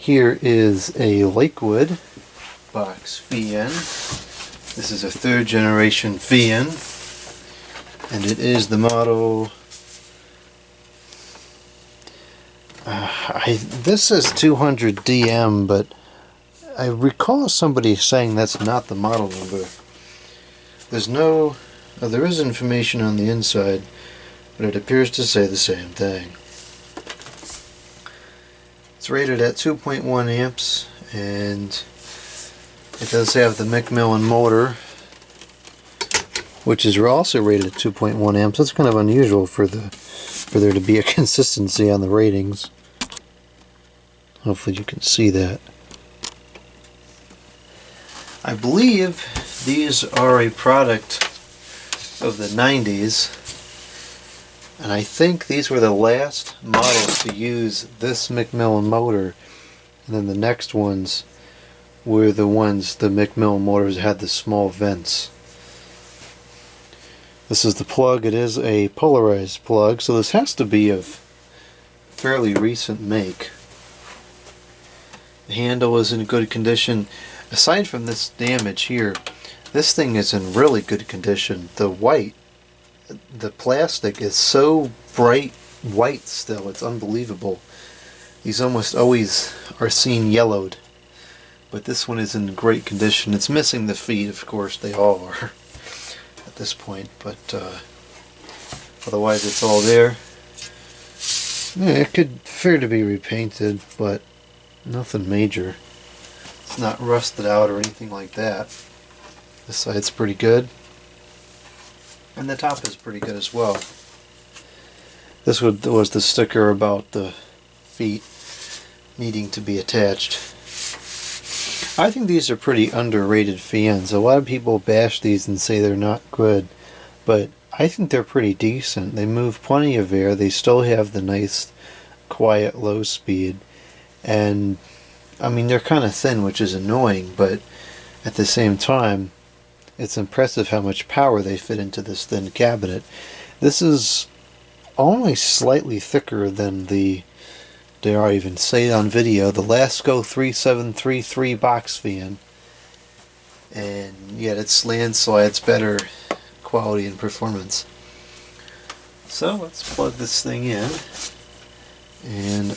Here is a Lakewood box VN. This is a third generation VN, and it is the model. This says 200 DM, but I recall somebody saying that's not the model number. There's no, there is information on the inside, but it appears to say the same thing. It's rated at 2.1 amps, and it does have the Macmillan motor, which is also rated at 2.1 amps. That's kind of unusual for there to be a consistency on the ratings. Hopefully you can see that. I believe these are a product of the 90s, and I think these were the last models to use this Macmillan motor, and then the next ones were the Macmillan motors had the small vents. This is the plug. It is a polarized plug, so this has to be of fairly recent make. The handle is in good condition. Aside from this damage here, this thing is in really good condition. The plastic is so bright white still, it's unbelievable. These almost always are seen yellowed, but this one is in great condition. It's missing the feet, of course, they all are at this point, but otherwise it's all there. Yeah, it could fair to be repainted, but nothing major. It's not rusted out or anything like that. This side's pretty good, and the top is pretty good as well. This was the sticker about the feet needing to be attached. I think these are pretty underrated fans. A lot of people bash these and say they're not good, but I think they're pretty decent. They move plenty of air. They still have the nice, quiet, low speed, and I mean, they're kind of thin, which is annoying, but at the same time, it's impressive how much power they fit into this thin cabinet. This is only slightly thicker than the, dare I even say it on video, the Lasco 3733 box fan, and yet it landslides better quality and performance. So let's plug this thing in, and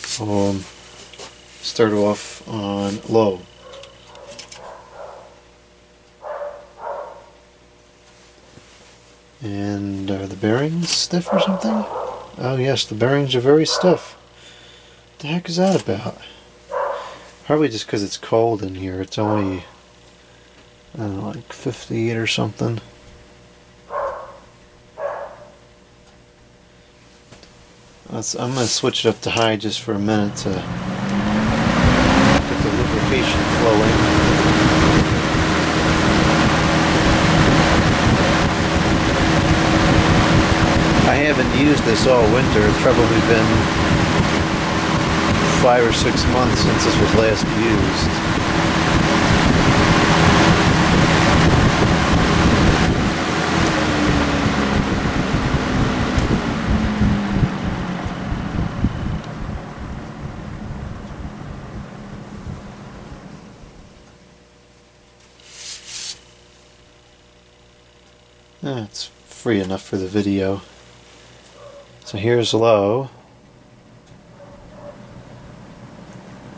start off on low. And are the bearings stiff or something? Oh yes, the bearings are very stiff. What the heck is that about? Probably just because it's cold in here. It's only, I don't know, like 58 or something. I'm going to switch it up to high just for a minute to get the lubrication flowing. I haven't used this all winter. It's probably been 5 or 6 months since this was last used. It's free enough for the video. So here's low.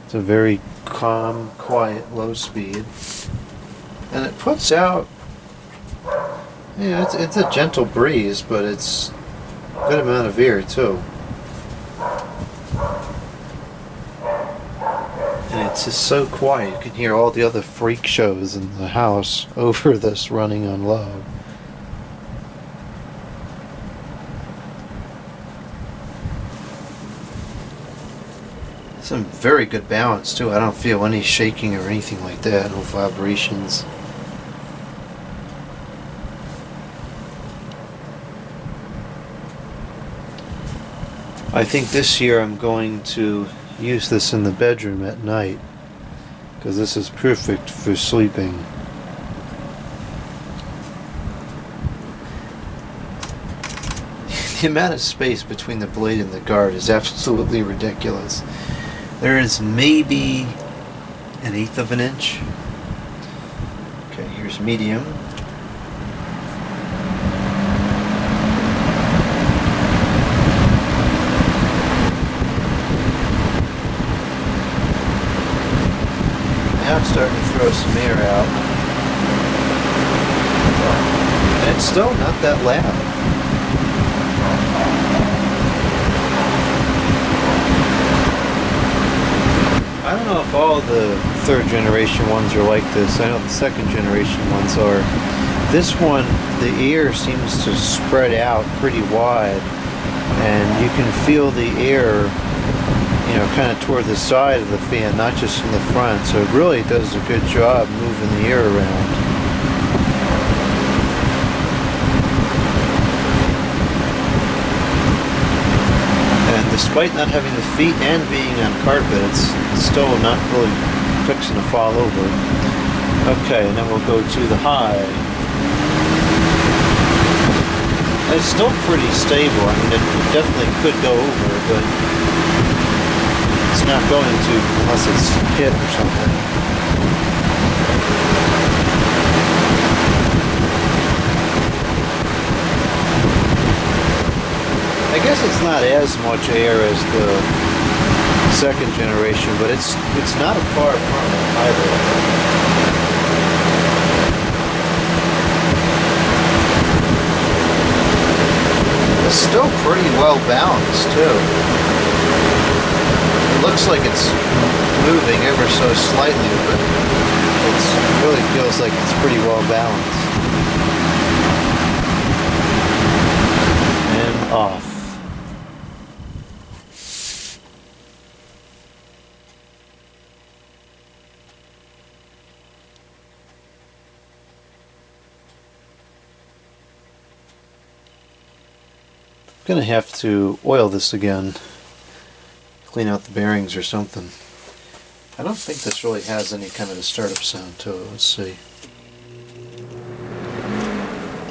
It's a very calm, quiet, low speed. And it puts out, yeah, it's a gentle breeze, but it's a good amount of air too. And it's just so quiet. You can hear all the other freak shows in the house over this running on low. Some very good balance too. I don't feel any shaking or anything like that. No vibrations. I think this year I'm going to use this in the bedroom at night, because this is perfect for sleeping. The amount of space between the blade and the guard is absolutely ridiculous. There is maybe 1/8 of an inch. Okay, here's medium. Now it's starting to throw some air out. And it's still not that loud. I don't know if all the third generation ones are like this. I know the second generation ones are. This one, the air seems to spread out pretty wide, and you can feel the air, you know, kind of toward the side of the fan, not just from the front. So it really does a good job moving the air around. Despite not having the feet and being on carpet, it's still not really fixing to fall over. Okay, and then we'll go to the high. It's still pretty stable. I mean, it definitely could go over, but it's not going to unless it's hit or something. I guess it's not as much air as the second generation, but it's not far from it either. It's still pretty well balanced too. It looks like it's moving ever so slightly, but it really feels like it's pretty well balanced. And off. I'm gonna have to oil this again, clean out the bearings or something. I don't think this really has any kind of a startup sound to it. Let's see.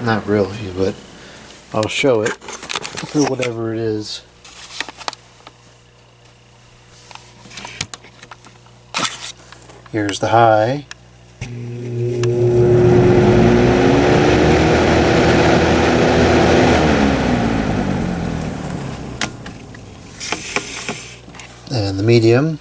Not really, but I'll show it for whatever it is. Here's the high. And the medium.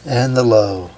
And the low.